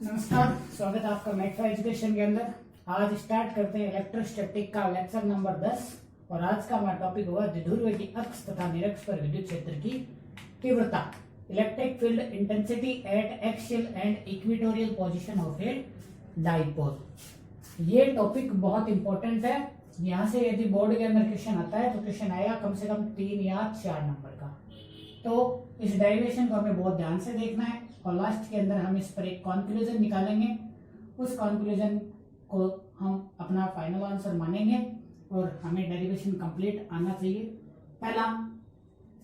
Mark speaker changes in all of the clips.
Speaker 1: नमस्कार, स्वागत है आपका मैथ एजुकेशन के अंदर। आज स्टार्ट करते हैं इलेक्ट्रोस्टैटिक का लेक्चर नंबर 10 और आज का हमारा टॉपिक होगा द्विध्रुव की अक्ष तथा निरक्ष पर विद्युत क्षेत्र की तीव्रता, electric field intensity at axial and equatorial position of a dipole. ये टॉपिक बहुत इंपॉर्टेंट है। यहाँ से यदि बोर्ड के अंदर क्वेश्चन आता है तो क्वेश्चन आएगा कम से कम 3 या 4 नंबर का। तो इस डेरिवेशन को हमें बहुत ध्यान से देखना है और लास्ट के अंदर हम इस पर एक कंक्लूजन निकालेंगे। उस कंक्लूजन को हम अपना फाइनल आंसर मानेंगे और हमें डेरिवेशन कंप्लीट आना चाहिए। पहला,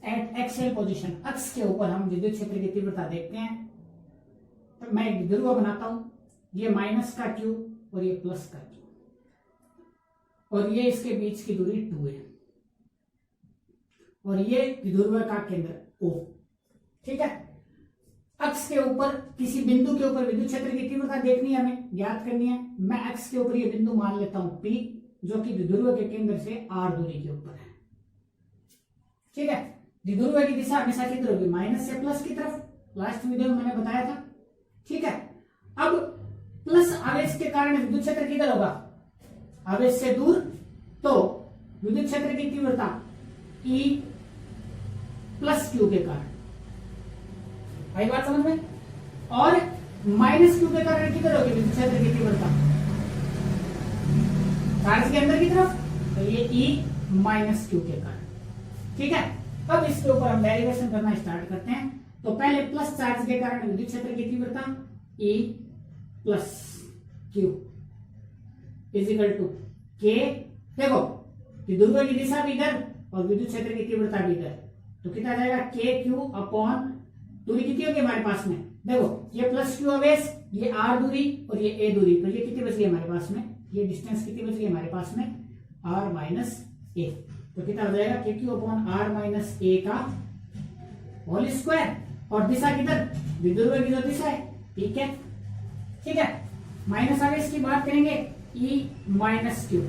Speaker 1: एट एक्सियल पोजीशन, अक्ष के ऊपर हम विद्युत क्षेत्र की तीव्रता देखते हैं। तो मैं एक ध्रुव बनाता हूं, ये माइनस का Q और ये प्लस का Q, और ये इसके बीच की दूरी 2 है और ये ध्रुव का केंद्र O। ठीक है, अक्ष के ऊपर किसी बिंदु के ऊपर विद्युत क्षेत्र की तीव्रता देखनी है, हमें ज्ञात करनी है। मैं अक्ष के ऊपर ये बिंदु मान लेता हूं P, जो कि द्विध्रुव के केंद्र से R दूरी के ऊपर है। ठीक है, द्विध्रुव की दिशा हमेशा किधर होगी? माइनस से प्लस की तरफ। लास्ट वीडियो में मैंने बताया था। ठीक है, अब प्लस आवेश के कारण विद्युत क्षेत्र किधर होगा? आवेश से दूर। तो विद्युत क्षेत्र की तीव्रता E प्लस Q के कारण, आई बात समझ में? और माइनस Q के कारण किधर होगी विद्युत क्षेत्र की तीव्रता? चार्ज के अंदर की तरफ। तो ये E माइनस Q के कारण। ठीक है, अब इसके ऊपर हम डेरिवेशन करना स्टार्ट करते हैं। तो पहले प्लस चार्ज के कारण विद्युत क्षेत्र की तीव्रता E plus Q is equal to K। देखो, ध्रुव की दिशा भी इधर और विद्युत क्षेत्र की तीव्रता भी इधर, तो कितना आ जाएगा? KQ अपॉन दूरी कितनी होगी हमारे पास में? देखो, ये प्लस Q आवेश, ये R दूरी और ये A दूरी, तो ये कितनी बच गई हमारे पास में? ये डिस्टेंस कितनी बच गई हमारे पास में? R minus A। तो कितना हो जाएगा? KQ upon R minus A का होल स्क्वायर। और दिशा किधर? द्विध्रुव की जो दिशा है, ठीक है। ठीक है, माइनस आवेश की बात करेंगे, E minus Q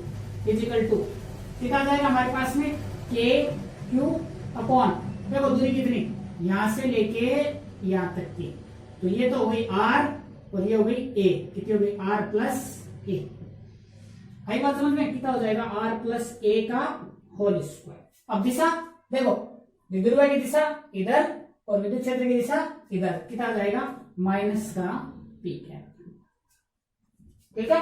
Speaker 1: is equal to कितना आ जाएगा हमारे पास में? KQ अपॉन, देखो दूरी कितनी, यहां से लेके यहां तक की, तो ये तो हो गई R और ये हो गई A। कितनी हो गई? R plus A। आई बात समझ में? कितना हो जाएगा? R प्लस A का होल स्क्वायर। अब दिशा देखो, द्विध्रुव की दिशा इधर और विद्युत क्षेत्र की दिशा इधर, कितना आ जाएगा? माइनस का P है। ठीक है,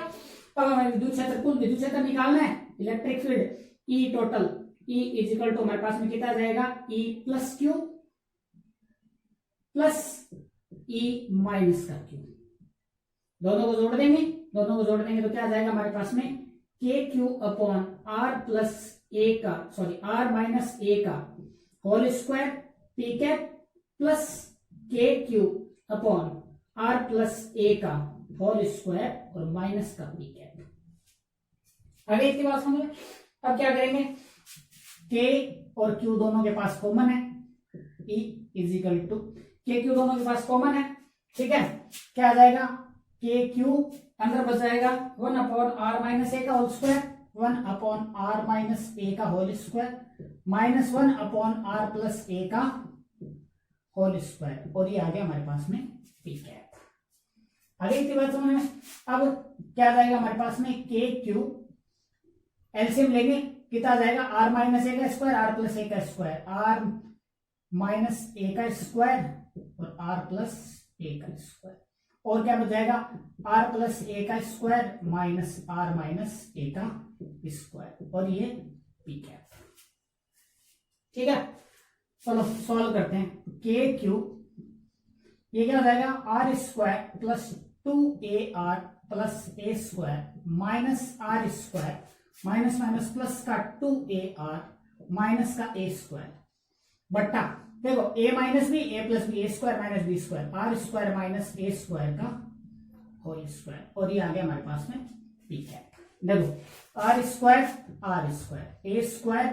Speaker 1: अब हमें विद्युत क्षेत्र, कुल विद्युत क्षेत्र निकालना है। Electric field E total, E is equal to हमारे पास में कितना आ जाएगा? E plus Q plus E minus का Q। दोनों को जोड़ देंगे, दोनों को जोड़ देंगे तो क्या आ जाएगा हमारे पास में? KQ upon R plus A का, सॉरी R माइनस A का whole square P cap plus KQ upon R plus A का होल स्क्वायर और माइनस का P कैप। आगे इसकी बात समझ। अब क्या करेंगे? K और Q दोनों के पास कॉमन है, E is equal to KQ दोनों के पास कॉमन है। ठीक है, क्या आ जाएगा? KQ अंदर बच जाएगा 1 अपॉन R माइनस A का whole square, 1 upon R minus A का whole square minus 1 upon R plus A का होल स्क्वायर, और ये आ गया हमारे पास में P कैप। आगे इसकी बात समझ में। अब क्या आ जाएगा हमारे पास में? KQ एलसीएम लेंगे, कितना आ जाएगा? R माइनस A का स्क्वायर, R प्लस A का स्क्वायर, R माइनस A का स्क्वायर और R प्लस A का स्क्वायर, और क्या बच जाएगा? R प्लस A का square minus R minus A का स्क्वायर, और ये P कैप। ठीक है, चलो सॉल्व करते हैं। KQ ये क्या हो जाएगा? R square plus 2AR plus ए square minus R square minus minus plus का 2ar माइनस का ए स्क्वायर बट्टा देखो a minus B A plus B A square minus B square R square minus A square का whole square और ये आ गया हमारे पास में पी कैप। देखो आर स्क्वायर ए स्क्वायर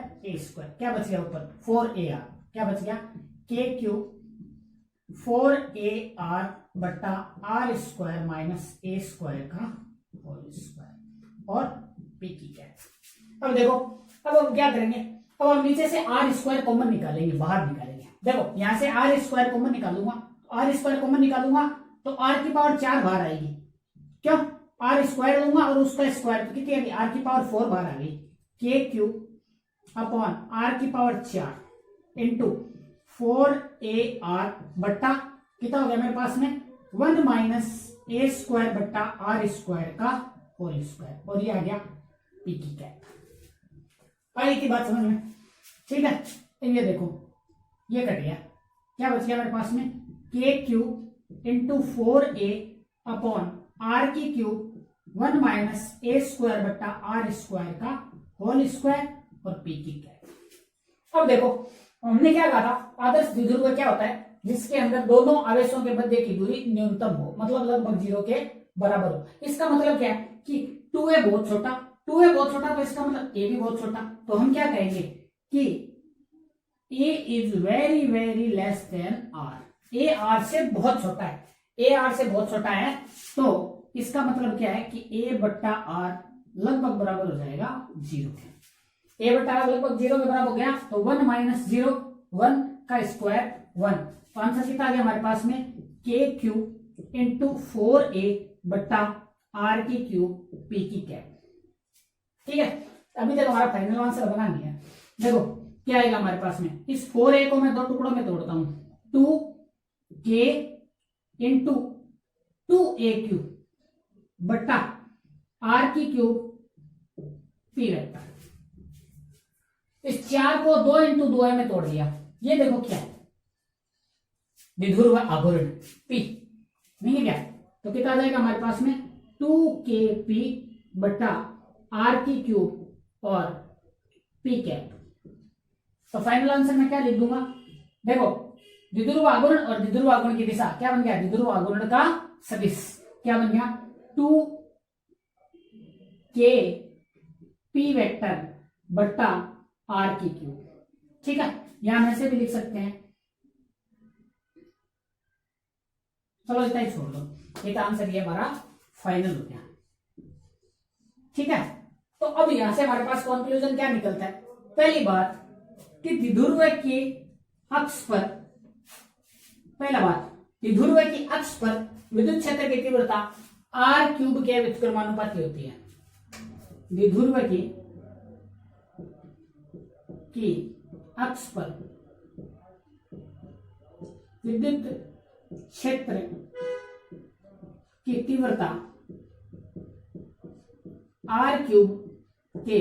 Speaker 1: क्या बच गया ऊपर 4ar क्या बच गया के क्यूब 4ar बट्टा R square minus A square का होल स्क्वायर और पी की कैप। अब देखो अब हम क्या करेंगे, अब हम नीचे से आर स्क्वायर कॉमन निकालेंगे, बाहर निकालेंगे। देखो यहां से आर स्क्वायर कॉमन निकालूंगा, आर स्क्वायर कॉमन निकालूंगा तो आर की पावर 4 बाहर आएगी, क्यों आर स्क्वायर लूंगा और उसका स्क्वायर तो कितनी आएगी आर की पावर 4 बाहर आ गई के क्यूब अपॉन आर की पावर 4 इंटू 4ar बट्टा कितना हो गया मेरे पास में 1 माइनस ए स्क्वायर बट्टा आर स्क्वायर का होल स्क्वायर और ये आ गया पी की कैप। आई की बात समझ में, ठीक है। ये देखो ये कट गया, क्या बच गया मेरे पास में K cube into 4a upon R की क्यूब 1 माइनस ए स्क्वायर बट्टा आर स्क्वायर का होल स्क्वायर और पी की कैप। अब देखो हमने क्या कहा था, आदर्श द्विध्रुव क्या होता है जिसके अंदर दोनों आवेशों के मध्य की दूरी न्यूनतम हो, मतलब लगभग 0 के बराबर हो। इसका मतलब क्या है कि 2a बहुत छोटा, 2a बहुत छोटा तो इसका मतलब a भी बहुत छोटा, तो हम क्या कहेंगे कि a is very very less than r, a r से बहुत छोटा है, a r से बहुत छोटा है, तो इसका मतलब क्या है कि a बट्टा r लगभग बराबर हो जाएगा 0 के। a बट्टा r लगभग 0 के बराबर हो गया तो 1 माइनस 0 1 का स्क्वायर 1, तो आंसर कितना आ गया हमारे पास में के क्यूब इंटू 4a बट्टा आर की क्यूब पी की कैप। ठीक है, अभी तक हमारा फाइनल आंसर बना नहीं है। देखो क्या आएगा हमारे पास में, इस 4a को मैं 2 टुकड़ों में तोड़ता हूं, 2k इंटू 2a क्यूब बट्टा आर की क्यूब पी वेक्टर। इस 4 को 2 इंटू 2 में तोड़ दिया, ये देखो क्या है द्विध्रुव आघूर्ण P नहीं है क्या, तो कितना आ जाएगा हमारे पास में 2kp बट्टा आर की क्यूब और P कैप। तो फाइनल आंसर में क्या लिख दूंगा, देखो द्विध्रुव आघूर्ण और द्विध्रुव आघूर्ण की दिशा क्या बन गया, द्विध्रुव आघूर्ण का सदिश क्या बन गया 2kp वेक्टर बट्टा आर की क्यूब। ठीक है, यहां ऐसे भी लिख सकते हैं, चलो इतना ही छोड़ दो, ये का आंसर ये हमारा फाइनल हो गया। ठीक है, तो अब यहां से हमारे पास कंक्लूजन क्या निकलता है, पहली बात कि द्विध्रुव के अक्ष पर, पहला बात द्विध्रुव की अक्ष पर विद्युत क्षेत्र की तीव्रता आर क्यूब के व्युत्क्रमानुपाती होती है। द्विध्रुव की अक्ष पर विद्युत क्षेत्र की तीव्रता आर क्यूब के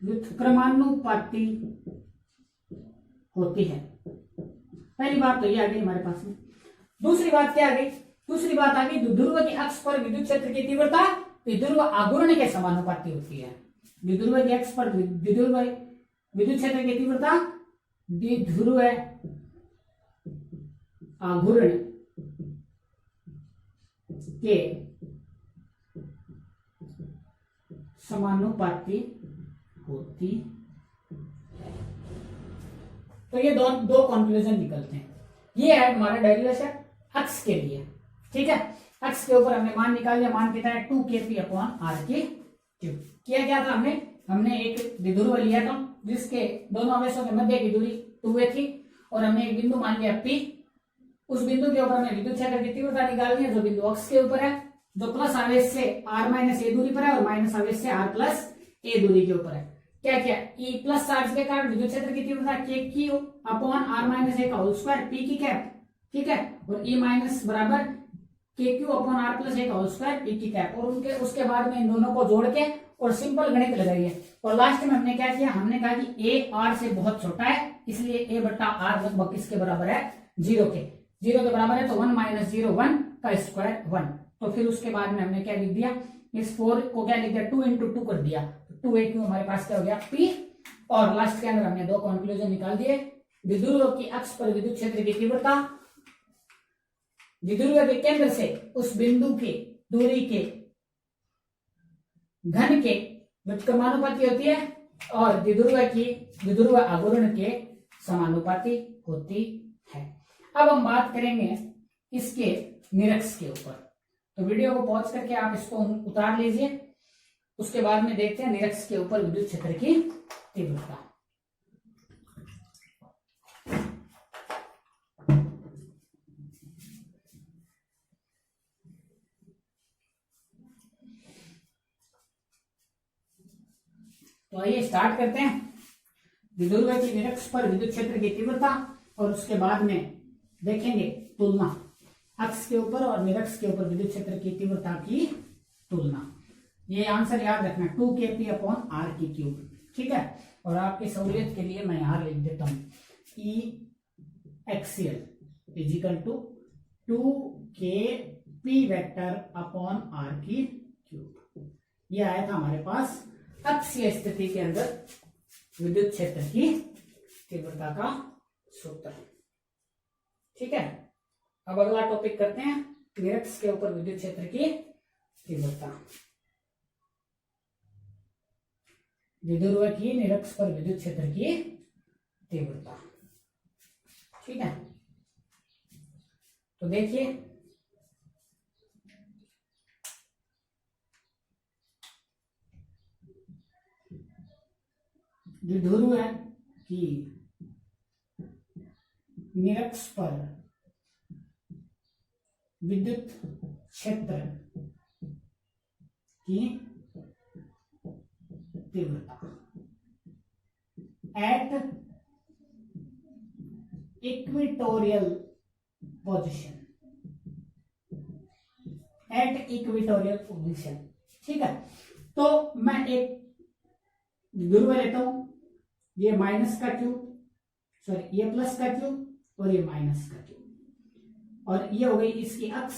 Speaker 1: व्युत्क्रमानुपाती होती है। पहली बात तो ये आ गई हमारे पास में। दूसरी बात क्या आ गई, दूसरी बात आ गई द्विध्रुव की अक्ष पर विद्युत क्षेत्र की तीव्रता द्विध्रुव आघूर्ण के समानुपाती होती है। द्विध्रुव की अक्ष पर द्विध्रुव विद्युत क्षेत्र की तीव्रता द्विध्रुव आघूर्ण के समानुपाती होती है। तो ये दो कंक्लूजन निकलते हैं। ये है हमारा डेरिवेशन अक्ष के लिए। ठीक है, अक्ष के ऊपर हमने मान निकाल लिया, मान कितना है 2kp अपॉन आर की क्यूब। किया क्या था हमने एक द्विध्रुव लिया था जिसके दोनों आवेशों के मध्य की दूरी 2a थी और हमने एक बिंदु मान लिया P। उस बिंदु के ऊपर हमें विद्युत क्षेत्र की तीव्रता निकालनी है जो बिंदु अक्ष के ऊपर है, जो प्लस आवेश से r माइनस ए दूरी पर है और माइनस आवेश से r प्लस ए दूरी के ऊपर है। क्या क्या E प्लस चार्ज के कारण विद्युत क्षेत्र की तीव्रता के क्यू अपॉन r माइनस ए का होल स्क्वायर P की कैप। ठीक है, और E माइनस बराबर के क्यू अपॉन r प्लस ए का होल स्क्वायर P की कैप, और उनके उसके बाद में इन दोनों को जोड़ के और सिंपल गणित लगाइए। और लास्ट में हमने क्या किया, हमने कहा कि a r से बहुत छोटा है इसलिए a बट्टा r लगभग किसके बराबर है 0 के, 0 के बराबर है तो 1 माइनस 0 1 का स्क्वायर 1। तो फिर उसके बाद में हमने क्या लिख दिया, इस 4 को क्या लिख दिया, 2 इंटू 2 कर दिया, 2a हमारे पास क्या हो गया P। और लास्ट के अंदर हमने दो कंक्लूजन निकाल दिए। द्विध्रुव की अक्ष पर विद्युत क्षेत्र की तीव्रता द्विध्रुव के केंद्र से उस बिंदु के दूरी के घन के व्युत्क्रमानुपाती होती है और द्विध्रुव आघूर्ण के समानुपाती होती है। अब हम बात करेंगे इसके निरक्ष के ऊपर। तो वीडियो को पॉज करके आप इसको उतार लीजिए, उसके बाद में देखते हैं निरक्ष के ऊपर विद्युत क्षेत्र की तीव्रता। तो आइए स्टार्ट करते हैं। द्विध्रुव की निरक्ष पर विद्युत क्षेत्र की तीव्रता और उसके बाद में देखेंगे तुलना, अक्ष के ऊपर और निरक्ष के ऊपर विद्युत क्षेत्र की तीव्रता की तुलना। ये आंसर याद रखना 2kp/r³, ठीक है। और आपकी सहूलियत के लिए मैं यहां लिख देता हूं E axial is equal to 2kp/r³। ये आया था हमारे पास अक्षीय स्थिति के अंदर विद्युत क्षेत्र की तीव्रता का सूत्र, ठीक है। अब अगला टॉपिक करते हैं निरक्ष के ऊपर विद्युत क्षेत्र की तीव्रता। द्विध्रुव की निरक्ष पर विद्युत क्षेत्र की तीव्रता, ठीक है। तो देखिए द्विध्रुव की निरक्ष पर विद्युत क्षेत्र की तीव्रता एट इक्वेटोरियल पोजीशन, ठीक है। तो मैं एक द्विध्रुव लेता हूं, ये माइनस का क्यूब, सॉरी ये प्लस का क्यूब और ये माइनस का क्यूब, और ये हो गई इसकी अक्ष,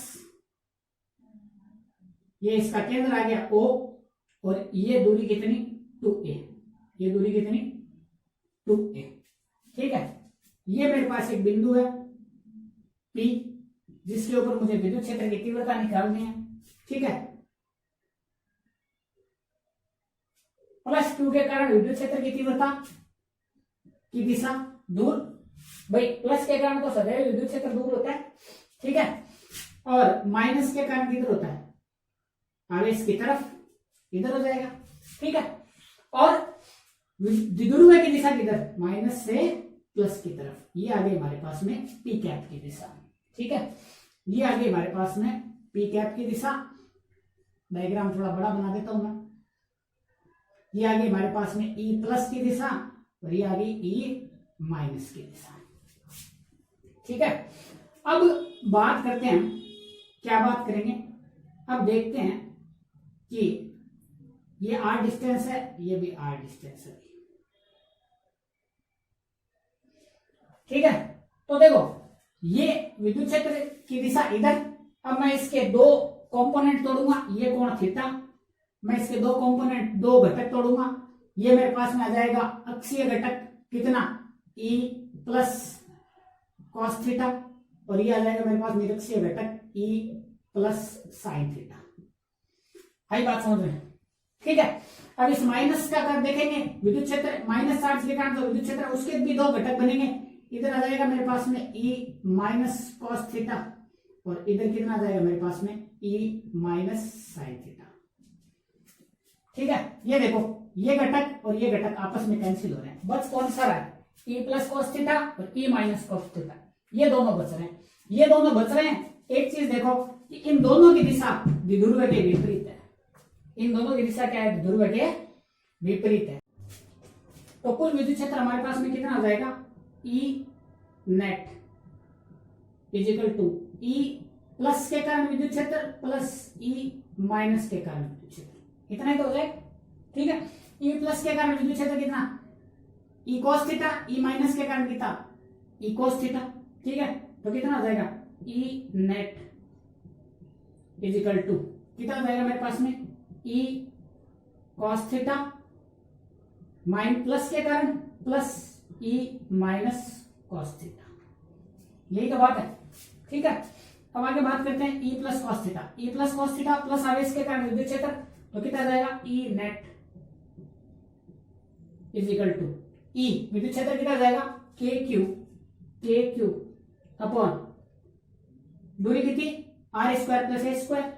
Speaker 1: ये इसका केंद्र आ गया O, और ये दूरी कितनी 2a, ये दूरी कितनी 2a, ठीक है। ये मेरे पास एक बिंदु है P जिसके ऊपर मुझे विद्युत क्षेत्र की तीव्रता निकालनी है, ठीक है। प्लस Q के कारण विद्युत क्षेत्र की तीव्रता की दिशा दूर, भाई प्लस के कारण तो सदैव विद्युत क्षेत्र दूर होता है, ठीक है। और माइनस के कारण किधर होता है, आवेश की तरफ, इधर हो जाएगा, ठीक है। और द्विध्रुव की दिशा किधर, माइनस से प्लस की तरफ, ये आ गई हमारे पास में पी कैप की दिशा, ठीक है। ये आ गई हमारे पास में पी कैप की दिशा, डायग्राम थोड़ा बड़ा बना देता हूं मैं। ये आ गई हमारे पास में E प्लस की दिशा और ये आ गई E माइनस की दिशा, ठीक है। अब बात करते हैं, क्या बात करेंगे, अब देखते हैं कि ये R डिस्टेंस है, ये भी R डिस्टेंस है, ठीक है। तो देखो ये विद्युत क्षेत्र की दिशा इधर, अब मैं इसके दो कंपोनेंट तोड़ूंगा, ये कोण थीटा, मैं इसके दो घटक तोड़ूंगा, ये मेरे पास में आ जाएगा अक्षीय घटक कितना E प्लस कॉस थीटा, और ये आ जाएगा मेरे पास निरक्षीय घटक E plus sine theta. High बात समझ रहे हैं, ठीक है। अब इस माइनस का अगर देखेंगे विद्युत क्षेत्र माइनस चार्ज के कारण तो विद्युत क्षेत्र उसके भी दो घटक बनेंगे, इधर आ जाएगा मेरे पास में E माइनस कॉस थीटा और इधर कितना आ जाएगा मेरे पास में E माइनस साइन थीटा, ठीक है। ये देखो ये घटक और ये घटक आपस में कैंसिल हो रहे हैं, बस कौन सा रहा है E प्लस कॉस थीटा और E माइनस कॉस थीटा, ये दोनों बच रहे हैं, ये दोनों बच रहे हैं। एक चीज देखो कि इन दोनों की दिशा द्विध्रुव के विपरीत है, इन दोनों की दिशा क्या है, द्विध्रुव के विपरीत है। तो कुल विद्युत क्षेत्र हमारे पास में कितना आ जाएगा, E net is equal to E plus के कारण विद्युत क्षेत्र प्लस E माइनस के कारण विद्युत क्षेत्र, इतना ही तो हो जाएगा, ठीक है। E प्लस के कारण विद्युत क्षेत्र कितना E cos theta, E minus के कारण कितना E cos थीटा, ठीक है। तो कितना आ जाएगा E net is equal to कितना जाएगा मेरे पास में ई कॉस थीटा माइन प्लस के कारण plus E minus cos theta, यही तो बात है। ठीक है, अब आगे बात करते हैं E plus cos theta. E plus cos theta plus आवेश के कारण विद्युत क्षेत्र, तो कितना जाएगा E net is equal to E विद्युत क्षेत्र कितना जाएगा के क्यू अपॉन दूरी कितनी R square plus A square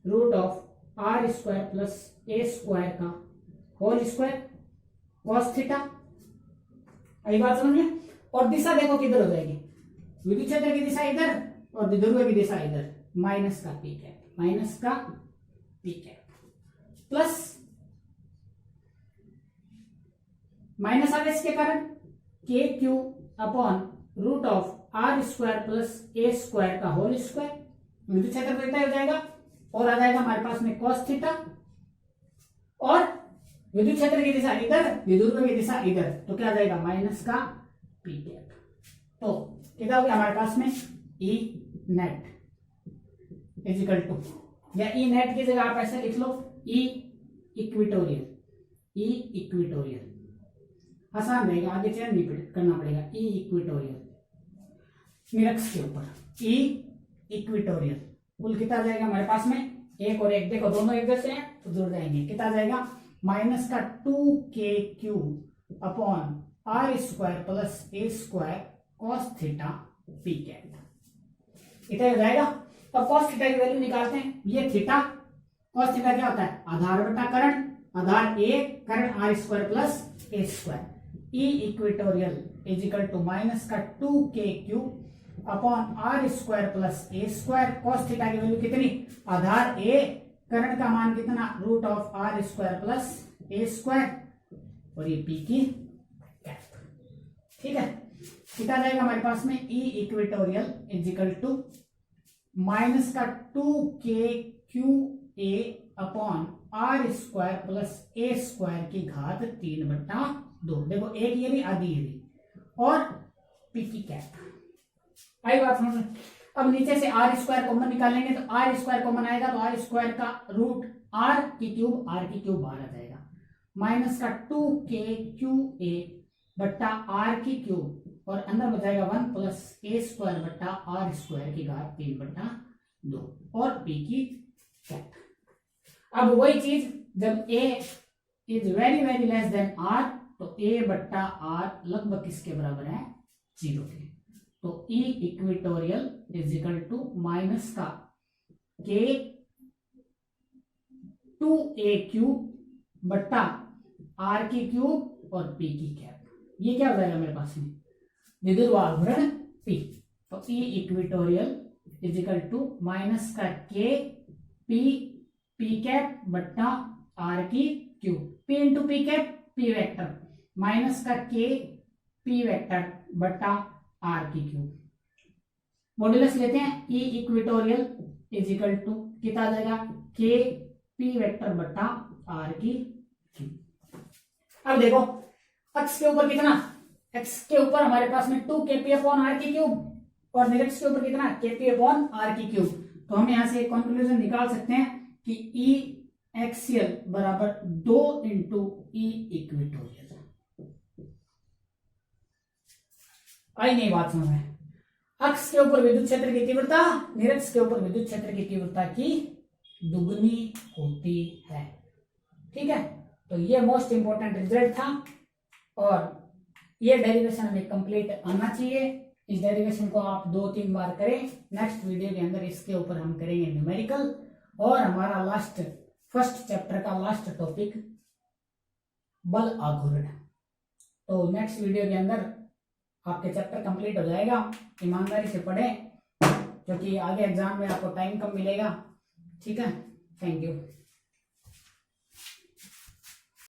Speaker 1: root of are square plus A square का होल स्क्वायर कॉस थीटा। आई बात समझ में। और दिशा देखो किधर हो जाएगी, विद्युत क्षेत्र की दिशा इधर और ध्रुव की दिशा इधर, माइनस का पी कैप, माइनस का पी कैप प्लस माइनस आवेश के कारण K Q upon root of are square plus A square का होल स्क्वायर, विद्युत क्षेत्र कितना हो जाएगा और आ जाएगा हमारे पास में cos थीटा और विद्युत क्षेत्र की दिशा इधर, विद्युत की दिशा इधर, तो क्या आ जाएगा माइनस का पी कैप। तो कितना हो गया हमारे पास में ई नेट इज इक्वल टू, या ई नेट की जगह आप ऐसे लिख लो ई इक्विटोरियल, ई इक्विटोरियल आसान रहेगा, आगे चेंज नहीं करना पड़ेगा। ई इक्विटोरियल निरक्ष के ऊपर ई इक्विटोरियल कुल कितना आ जाएगा हमारे पास में, एक और एक देखो दोनों एक जैसे हैं तो जुड़ जाएंगे, कितना आ जाएगा माइनस का 2kq upon are square plus A square cos theta P cap, इतना हो जाएगा। अब कॉस थीटा की वैल्यू निकालते हैं, ये थीटा कॉस थीटा क्या होता है आधार बटा करण, आधार ए करण r square plus A square, E equatorial is equal to minus का 2kq upon are square plus A square cos theta की वैल्यू कितनी, आधार ए करण का मान कितना root of are square plus A square और ये पी की कैप। ठीक है, कितना जाएगा हमारे पास में E equatorial is equal to minus का 2kqa upon are square plus A square की घात 3/2, देखो एक ये भी आधी ये भी, और पी की कैप। आई बात समझ में। अब नीचे से आर स्क्वायर कॉमन निकालेंगे तो आर स्क्वायर कॉमन आएगा तो आर स्क्वायर का रूट आर की क्यूब बाहर आ जाएगा, माइनस का 2kqa बट्टा आर की क्यूब और अंदर बचाएगा 1 प्लस ए स्क्वायर बट्टा आर स्क्वायर की घात 3/2 और पी की कैप। अब वही चीज जब a is very very less than r तो a बट्टा आर लगभग किसके बराबर है 0 के, तो E equatorial is equal to minus का k 2aq बट्टा r की क्यूब और p की कैप। ये क्या हो जाएगा मेरे पास में विद्युत आघूर्ण P, तो E equatorial is equal to minus का k p कैप बट्टा r की cube, p into P cap p vector minus का k p वेक्टर बट्टा आर की क्यूब। मॉड्यूलस लेते हैं, E equatorial is equal to कितना आ जाएगा के पी वेक्टर बट्टा आर की क्यूब। अब देखो अक्ष के ऊपर कितना, एक्स के ऊपर हमारे पास में 2kp अपॉन आर की क्यूब और निरक्ष के ऊपर कितना kp अपॉन आर की क्यूब, तो हम यहां से एक कंक्लूजन निकाल सकते हैं कि ई एक्सियल बराबर 2 इंटू ई इक्वेटोरियल। आई नहीं बात समझ में। अक्ष के ऊपर विद्युत क्षेत्र की तीव्रता निरक्ष के ऊपर विद्युत क्षेत्र की तीव्रता की दुगनी होती है। ठीक है, तो ये मोस्ट इंपोर्टेंट रिजल्ट था और ये डेरिवेशन हमें कंप्लीट आना चाहिए। इस डेरिवेशन को आप 2-3 बार करें। नेक्स्ट वीडियो के अंदर इसके ऊपर हम करेंगे न्यूमेरिकल और हमारा लास्ट फर्स्ट चैप्टर का लास्ट टॉपिक बल आघूर्ण। तो नेक्स्ट वीडियो के अंदर आपके चैप्टर कंप्लीट हो जाएगा। ईमानदारी से पढ़ें क्योंकि आगे एग्जाम में आपको टाइम कम मिलेगा। ठीक है, थैंक यू।